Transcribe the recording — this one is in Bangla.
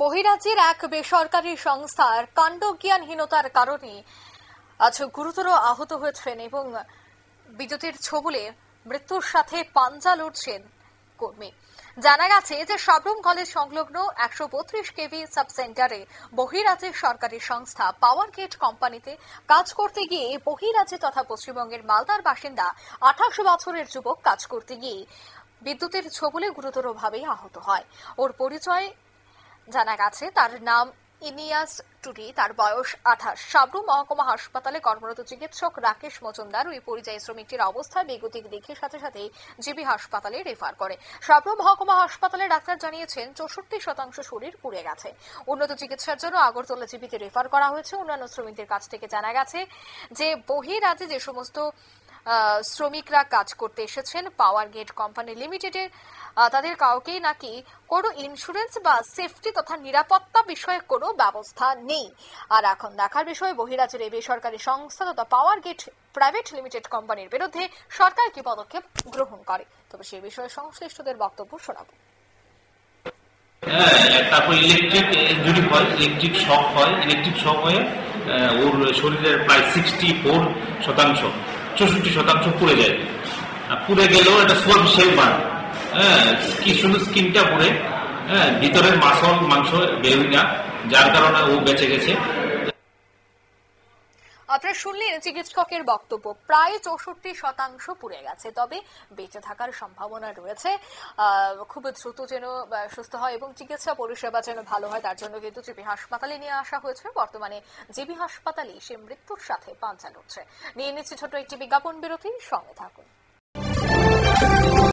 বহিরাজ্যের এক বেসরকারি সংস্থার কাণ্ডজ্ঞানহীনতার কারণে আজ গুরুতর আহত হয়েছেন এবং বিদ্যুতের ছোবলে মৃত্যুর সাথে পাঞ্জা লড়ছেন কর্মী। জানা গেছে যে সাবরুম কলেজ সংলগ্ন 132 কেভি সাব সেন্টারে বহিরাজ্যের সরকারি সংস্থা পাওয়ার গেট কোম্পানিতে কাজ করতে গিয়ে বহিরাজ্যে তথা পশ্চিমবঙ্গের মালদার বাসিন্দা 28 বছরের যুবক কাজ করতে গিয়ে বিদ্যুতের ছোবলে গুরুতরভাবে আহত হয়। ওর পরিচয় জানা গেছে, তার নাম ইনিয়াস টুডি, তার বয়স 28। সাবরুম মহকুমা হাসপাতালে কর্মরত চিকিৎসক রাকেশ মজুমদার ওই পরিযায়ী শ্রমিকটির অবস্থা বেগতিক দেখে সাথে সাথে জিবি হাসপাতালে রেফার করে। সাবরুম মহকুমা হাসপাতালে ডাক্তার জানিয়েছেন 64% শরীর পুড়ে গেছে। উন্নত চিকিৎসার জন্য আগরতলা জিবিতে রেফার করা হয়েছে। অন্যান্য শ্রমিকদের কাছ থেকে জানা গেছে যে বহিরাজ্যে যে সমস্ত শ্রমিকরা কাজ করতে এসেছেন পাওয়ার গেট কোম্পানি লিমিটেডের, তাদের কাউকেই নাকি কোনো ইন্স্যুরেন্স বা সেফটি তথা নিরাপত্তা বিষয়ে কোনো ব্যবস্থা নেই। আর এখন দেখার বিষয় বহিরাজ্যের এই বেসরকারি সংস্থা তথা পাওয়ার গেট প্রাইভেট লিমিটেড কোম্পানির বিরুদ্ধে সরকার কি পদক্ষেপ গ্রহণ করে। তবে সেই বিষয়ে সংশ্লিষ্টদের বক্তব্য শোনাব। তারপর ইলেকট্রিক ইনজুরি হয়, ইলেকট্রিক শক হয়, ইলেকট্রিক শক হয়ে ওর শরীরের প্রায় 64% পুড়ে যায়। পুড়ে গেলেও এটা সুপারফিশিয়াল বার্ন, কি শুধু স্কিনটা পুড়ে, ভিতরের মাংস বেরোয় না, যার কারণে ও বেঁচে গেছে। আপনারা শুনলেন চিকিৎসকের বক্তব্য, প্রায় 64% পুড়ে গেছে, তবে বেঁচে থাকার সম্ভাবনা রয়েছে। খুব দ্রুত যেন সুস্থ হয় এবং চিকিৎসা পরিষেবা যেন ভালো হয়, তার জন্য কিন্তু জিবি হাসপাতালে নিয়ে আসা হয়েছে। বর্তমানে জিবি হাসপাতালে সে মৃত্যুর সাথে পাঞ্জা লড়ছে। নিয়ে নিচ্ছে ছোট একটি বিজ্ঞাপন বিরতি, সঙ্গে থাকুন।